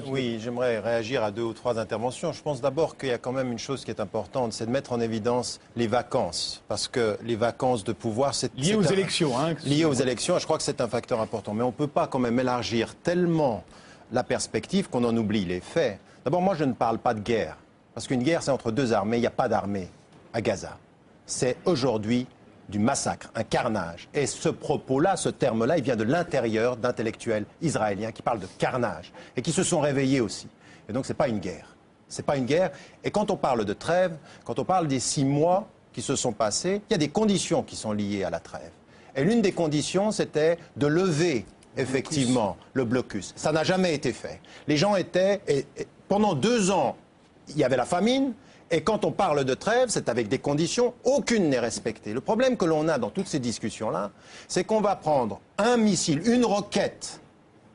Oui, j'aimerais réagir à 2 ou 3 interventions. Je pense d'abord qu'il y a quand même une chose qui est importante, c'est de mettre en évidence les vacances. Parce que les vacances de pouvoir, c'est lié aux élections. Lié aux élections, je crois que c'est un facteur important. Mais on ne peut pas quand même élargir tellement la perspective qu'on en oublie les faits. D'abord, moi, je ne parle pas de guerre. Parce qu'une guerre, c'est entre 2 armées. Il n'y a pas d'armée à Gaza. C'est aujourd'hui du massacre, un carnage. Et ce propos-là, ce terme-là, il vient de l'intérieur d'intellectuels israéliens qui parlent de carnage et qui se sont réveillés aussi. Et donc, ce n'est pas une guerre. C'est pas une guerre. Et quand on parle de trêve, quand on parle des 6 mois qui se sont passés, il y a des conditions qui sont liées à la trêve. Et l'une des conditions, c'était de lever effectivement le blocus. Ça n'a jamais été fait. Les gens étaient... pendant 2 ans, il y avait la famine. Et quand on parle de trêve, c'est avec des conditions, aucune n'est respectée. Le problème que l'on a dans toutes ces discussions-là, c'est qu'on va prendre un missile, une roquette,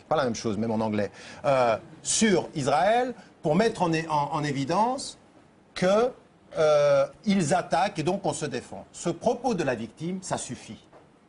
pas la même chose, même en anglais, sur Israël pour mettre en évidence qu'ils attaquent et donc on se défend. Ce propos de la victime, ça suffit.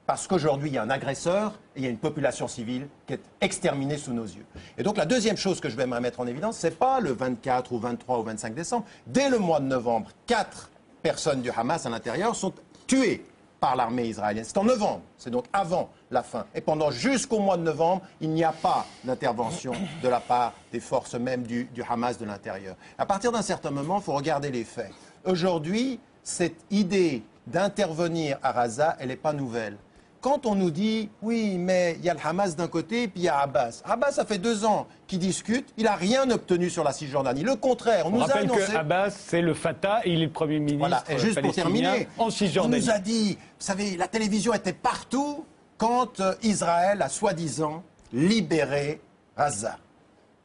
Parce qu'aujourd'hui, il y a un agresseur et il y a une population civile qui est exterminée sous nos yeux. Et donc la deuxième chose que je vais mettre en évidence, ce n'est pas le 24 ou 23 ou 25 décembre. Dès le mois de novembre, 4 personnes du Hamas à l'intérieur sont tuées par l'armée israélienne. C'est en novembre, c'est donc avant la fin. Et jusqu'au mois de novembre, il n'y a pas d'intervention de la part des forces même du Hamas de l'intérieur. À partir d'un certain moment, il faut regarder les faits. Aujourd'hui, cette idée d'intervenir à Gaza, elle n'est pas nouvelle. Quand on nous dit, oui, mais il y a le Hamas d'un côté et puis il y a Abbas. Abbas, ça fait 2 ans qu'il discute, il n'a rien obtenu sur la Cisjordanie. Le contraire, on nous a annoncé... On rappelle que Abbas, c'est le Fatah et il est le Premier ministre voilà. Et juste pour terminer, en Cisjordanie. On nous a dit, vous savez, la télévision était partout quand Israël a soi-disant libéré Gaza.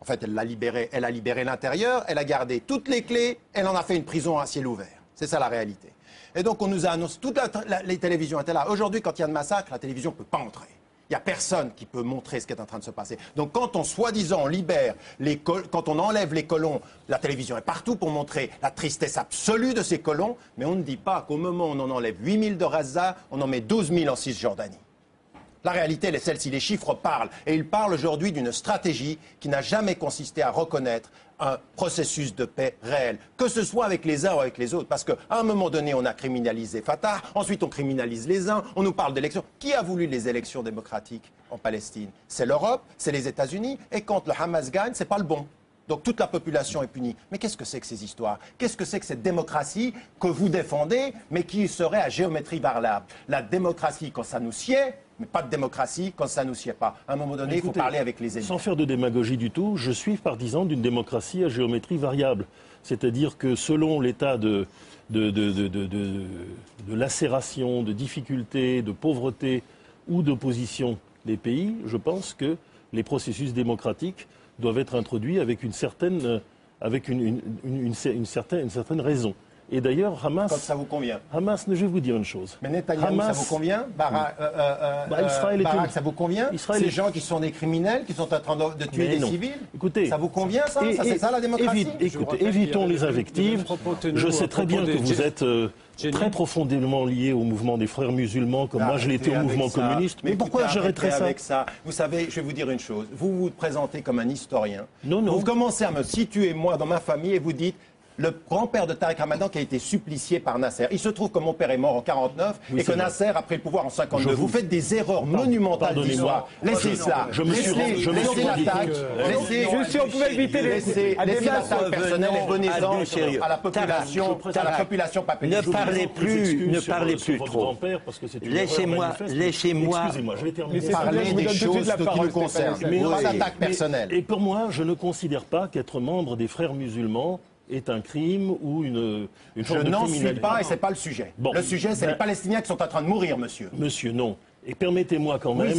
En fait, elle a libéré l'intérieur, elle a gardé toutes les clés, elle en a fait une prison à ciel ouvert. C'est ça la réalité. Et donc on nous a annoncé, les télévisions étaient là. Aujourd'hui, quand il y a un massacre, la télévision ne peut pas entrer. Il n'y a personne qui peut montrer ce qui est en train de se passer. Donc quand on, soi-disant, libère, quand on enlève les colons, la télévision est partout pour montrer la tristesse absolue de ces colons, mais on ne dit pas qu'au moment où on en enlève 8 000 de Gaza, on en met 12 000 en Cisjordanie. La réalité, elle est celle-ci. Les chiffres parlent. Et ils parlent aujourd'hui d'une stratégie qui n'a jamais consisté à reconnaître un processus de paix réel, que ce soit avec les uns ou avec les autres. Parce qu'à un moment donné, on a criminalisé Fatah, ensuite on criminalise les uns, on nous parle d'élections. Qui a voulu les élections démocratiques en Palestine? C'est l'Europe, c'est les États-Unis. Et quand le Hamas gagne, c'est pas le bon. Donc toute la population est punie. Mais qu'est-ce que c'est que ces histoires? Qu'est-ce que c'est que cette démocratie que vous défendez, mais qui serait à géométrie variable? La démocratie, quand ça nous sied, mais pas de démocratie quand ça ne nous sied pas. À un moment donné, il faut parler avec les ennemis. Sans faire de démagogie du tout, je suis partisan d'une démocratie à géométrie variable. C'est-à-dire que selon l'état de lacération, de difficulté, de pauvreté ou d'opposition des pays, je pense que les processus démocratiques doivent être introduits avec une certaine raison. Et d'ailleurs, Hamas... Quand ça vous convient. Hamas, je vais vous dire une chose. Mais Netanyahou, ça vous convient? Barak, ça vous convient? Ces gens qui sont des criminels, qui sont en train de tuer des civils? Écoutez, ça vous convient, ça? C'est ça la démocratie? Écoutez, évitons les invectives. Je sais très bien que vous êtes très profondément lié au mouvement des frères musulmans, comme moi je l'étais au mouvement communiste. Mais pourquoi j'arrêterais ça avec ça? Vous savez, je vais vous dire une chose. Vous vous présentez comme un historien. Non. Vous commencez à me situer, moi, dans ma famille, et vous dites... Le grand-père de Tariq Ramadan qui a été supplicié par Nasser. Il se trouve que mon père est mort en 49 et que Nasser a pris le pouvoir en 52. Vous faites des erreurs monumentales d'histoire. Laissez cela. Laissez l'attaque. On pouvait éviter laissez l'attaque personnelle et venez-en à la population papélienne. Ne parlez plus trop. Laissez-moi. Excusez-moi, je vais terminer. Parler des choses qui nous concernent. Pas d'attaque personnelle. Et pour moi, je ne considère pas qu'être membre des frères musulmans est un crime ou une forme de criminalité. Je n'en suis pas et ce n'est pas le sujet. Bon, le sujet, c'est les Palestiniens qui sont en train de mourir, monsieur. Monsieur, non. Et permettez-moi quand même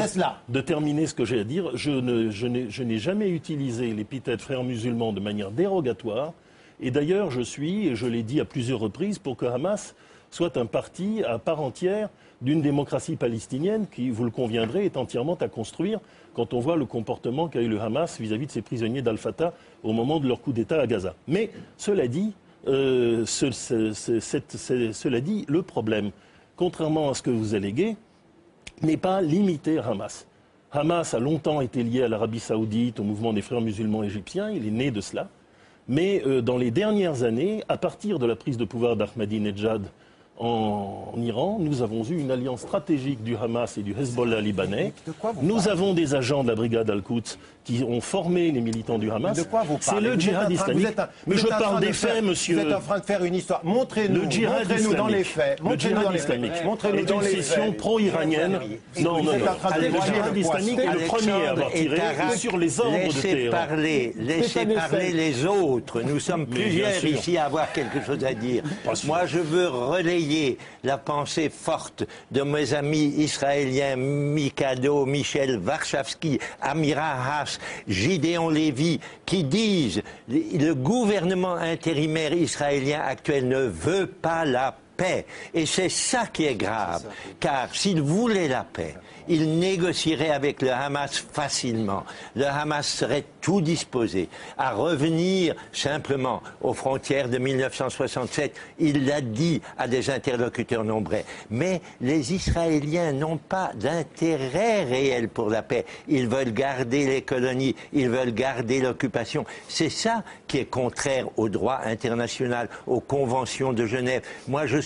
de terminer ce que j'ai à dire. Je n'ai jamais utilisé l'épithète frères musulmans de manière dérogatoire. Et d'ailleurs, je suis, et je l'ai dit à plusieurs reprises, pour que Hamas soit un parti à part entière d'une démocratie palestinienne qui, vous le conviendrez, est entièrement à construire quand on voit le comportement qu'a eu le Hamas vis-à-vis de ses prisonniers d'Al-Fatah au moment de leur coup d'État à Gaza. Mais cela dit, le problème, contrairement à ce que vous alléguez, n'est pas limité à Hamas. Hamas a longtemps été lié à l'Arabie Saoudite, au mouvement des frères musulmans égyptiens, il est né de cela. Mais dans les dernières années, à partir de la prise de pouvoir d'Ahmadinejad en Iran, nous avons eu une alliance stratégique du Hamas et du Hezbollah libanais. Nous avons des agents de la brigade Al-Quds qui ont formé les militants du Hamas. De quoi vous parlez? C'est le djihad islamique. Mais je parle des faits, monsieur. Vous êtes en train de faire une histoire. Montrez-nous dans les faits. Le djihad islamique est une session pro-iranienne. Non. Le djihad islamique est le premier à avoir tiré sur les ordres de Téhéran. Laissez parler les autres. Nous sommes plusieurs ici à avoir quelque chose à dire. Moi, je veux relayer la pensée forte de mes amis israéliens Mikado, Michel Warshawski, Amira Haas, Gideon Lévy, qui disent le gouvernement intérimaire israélien actuel ne veut pas la paix. Et c'est ça qui est grave, car s'il voulait la paix, il négocierait avec le Hamas facilement. Le Hamas serait tout disposé à revenir simplement aux frontières de 1967. Il l'a dit à des interlocuteurs nombreux. Mais les Israéliens n'ont pas d'intérêt réel pour la paix. Ils veulent garder les colonies, ils veulent garder l'occupation. C'est ça qui est contraire au droit international, aux conventions de Genève. Moi, je